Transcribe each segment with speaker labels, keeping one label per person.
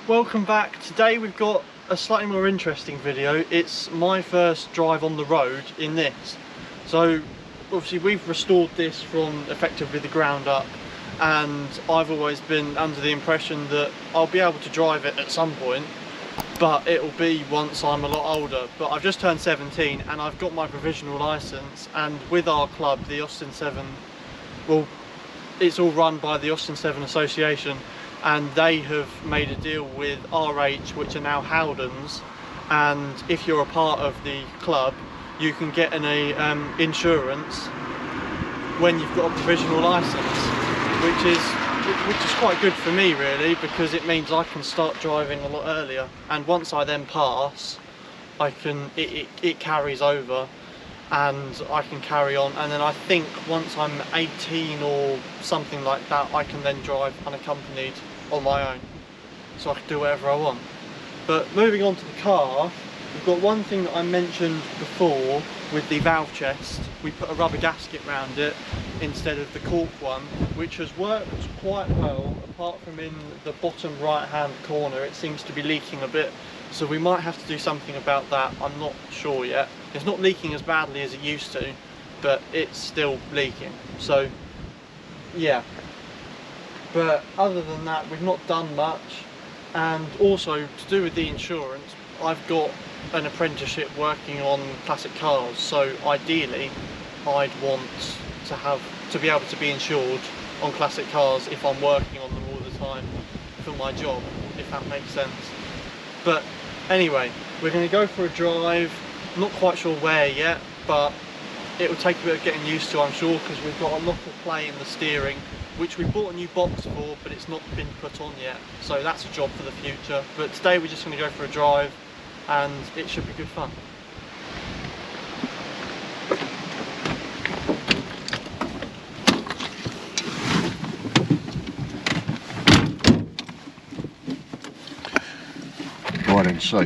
Speaker 1: Welcome back. Today we've got a slightly more interesting video. It's my first drive on the road in this. So obviously we've restored this from effectively the ground up, and I've always been under the impression that I'll be able to drive it at some point, but it'll be once I'm a lot older. But I've just turned 17 and I've got my provisional license, and with our club, the Austin 7, well, it's all run by the Austin 7 Association, and they have made a deal with RH, which are now Howdens, and if you're a part of the club you can get an insurance when you've got a provisional license, which is quite good for me really, because it means I can start driving a lot earlier, and once I then pass it carries over and I can carry on, and then I think once I'm 18 or something like that I can then drive unaccompanied on my own, so I can do whatever I want. But moving on to the car, we've got one thing that I mentioned before with the valve chest. We put a rubber gasket around it instead of the cork one, which has worked quite well, apart from in the bottom right hand corner it seems to be leaking a bit, so we might have to do something about that. I'm not sure yet. It's not leaking as badly as it used to, but it's still leaking, so yeah. But other than that, we've not done much. And also, to do with the insurance, I've got an apprenticeship working on classic cars, so ideally I'd want to be able to be insured on classic cars if I'm working on them all the time for my job, if that makes sense. But anyway, we're going to go for a drive. I'm not quite sure where yet, but it will take a bit of getting used to, I'm sure, because we've got a lot of play in the steering, which we bought a new box for, but it's not been put on yet, so that's a job for the future. But today we're just going to go for a drive and it should be good fun.
Speaker 2: Right then, so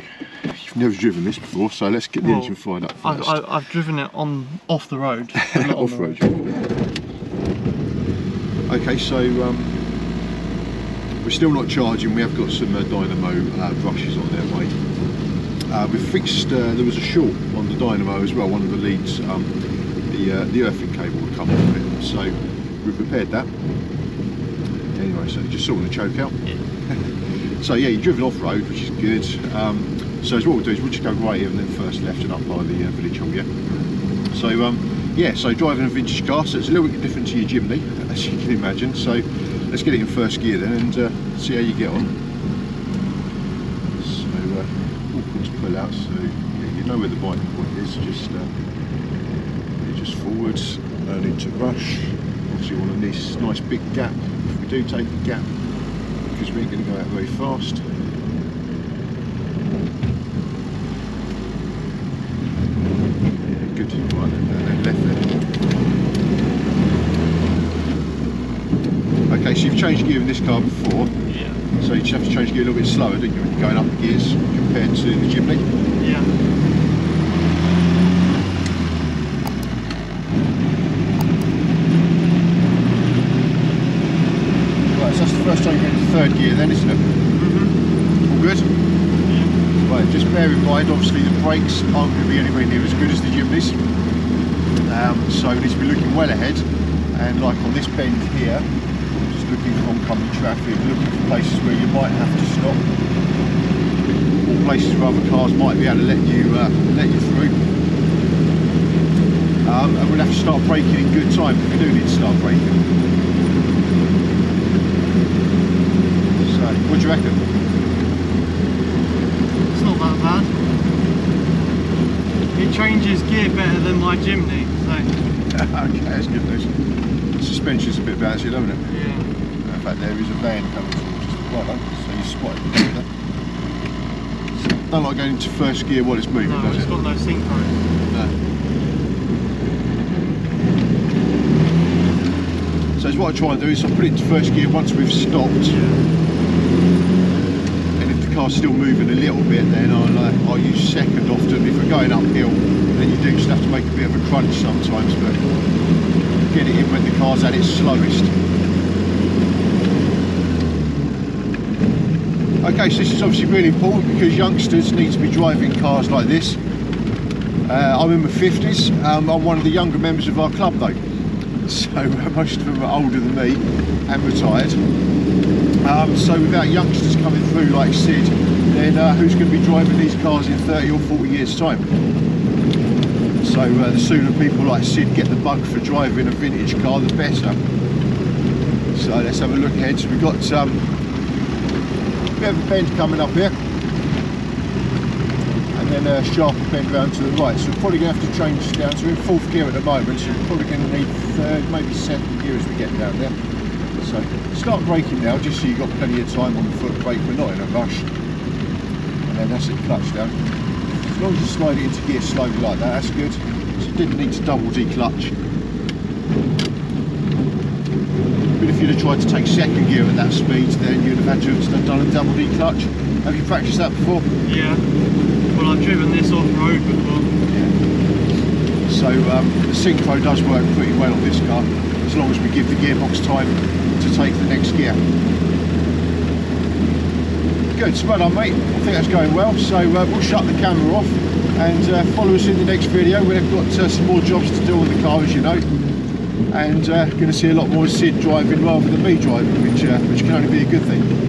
Speaker 2: you've never driven this before, so let's get the engine fired up first.
Speaker 1: I've driven it off the road, but not
Speaker 2: off
Speaker 1: on the
Speaker 2: road. Okay, so we're still not charging. We have got some dynamo brushes on there, mate. We've fixed, there was a short on the dynamo as well, one of the leads, the earthing cable would come off it, so we've repaired that. Anyway, so just sorting the choke out. Yeah. So yeah, you've driven off road, which is good. So what we'll do is we'll just go right here and then first left and up by the village hall, yeah. So yeah, so driving a vintage car, so it's a little bit different to your Jimny, as you can imagine. So let's get it in first gear then and see how you get on. So all course pull out, so yeah, you know where the biting point is, just forwards, no need to rush. Obviously you want a nice big gap if we do take a gap, because we ain't going to go out very fast. Good, right, and then left there. Okay, so you've changed gear in this car before.
Speaker 1: Yeah.
Speaker 2: So you just have to change gear a little bit slower, don't you, when you're going up the gears compared to the Jimny?
Speaker 1: Yeah.
Speaker 2: Right, so that's the first time you get into third gear then, isn't it? Mm-hmm. All good? Yeah. Right, just bear in mind, obviously the brakes aren't going to be anywhere near as good as the Jimnys. So we need to be looking well ahead, and like on this bend here, just looking for oncoming traffic, looking for places where you might have to stop, or places where other cars might be able to let you through. And we'll have to start braking in good time if we do need to start braking. So, what do you reckon?
Speaker 1: It's not that bad. It changes gear better than my Jimny, so.
Speaker 2: Okay, that's good news. The suspension's a bit bouncy, doesn't it?
Speaker 1: Yeah.
Speaker 2: In fact, there is a van coming forward just right on, so you spotted it. So, don't like going into first gear while it's moving,
Speaker 1: no,
Speaker 2: does it?
Speaker 1: It's got no synchro.
Speaker 2: No. So what I try and do is I put it into first gear once we've stopped.
Speaker 1: Yeah.
Speaker 2: And if the car's still moving a little bit, then I'll use second often. If we're going uphill, then you do just have to make a bit of a crunch sometimes, but get it in when the car's at its slowest. Okay, so this is obviously really important because youngsters need to be driving cars like this. I'm in my 50s, I'm one of the younger members of our club though, so most of them are older than me and retired. So without youngsters coming through like Sid, then who's going to be driving these cars in 30 or 40 years time? So the sooner people like Sid get the bug for driving a vintage car, the better. So let's have a look ahead. So we've got a bit of a bend coming up here, and then a sharper bend round to the right. So we're probably going to have to change down to in 4th gear at the moment, so we're probably going to need 3rd, maybe 2nd gear as we get down there. So start braking now, just so you've got plenty of time on the foot brake, we're not in a rush. And then that's it, clutch down. As long as you slide it into gear slowly like that, that's good. So you didn't need to double declutch. But if you'd have tried to take 2nd gear at that speed, then you'd have had to have done a double declutch. Have you practiced that before?
Speaker 1: Yeah. Well, I've driven this off-road before.
Speaker 2: Yeah. So the synchro does work pretty well on this car, as long as we give the gearbox time to take the next gear. Good, so well done mate, I think that's going well. So we'll shut the camera off and follow us in the next video. We've got some more jobs to do on the car, as you know, and going to see a lot more Sid driving rather than me driving, which can only be a good thing.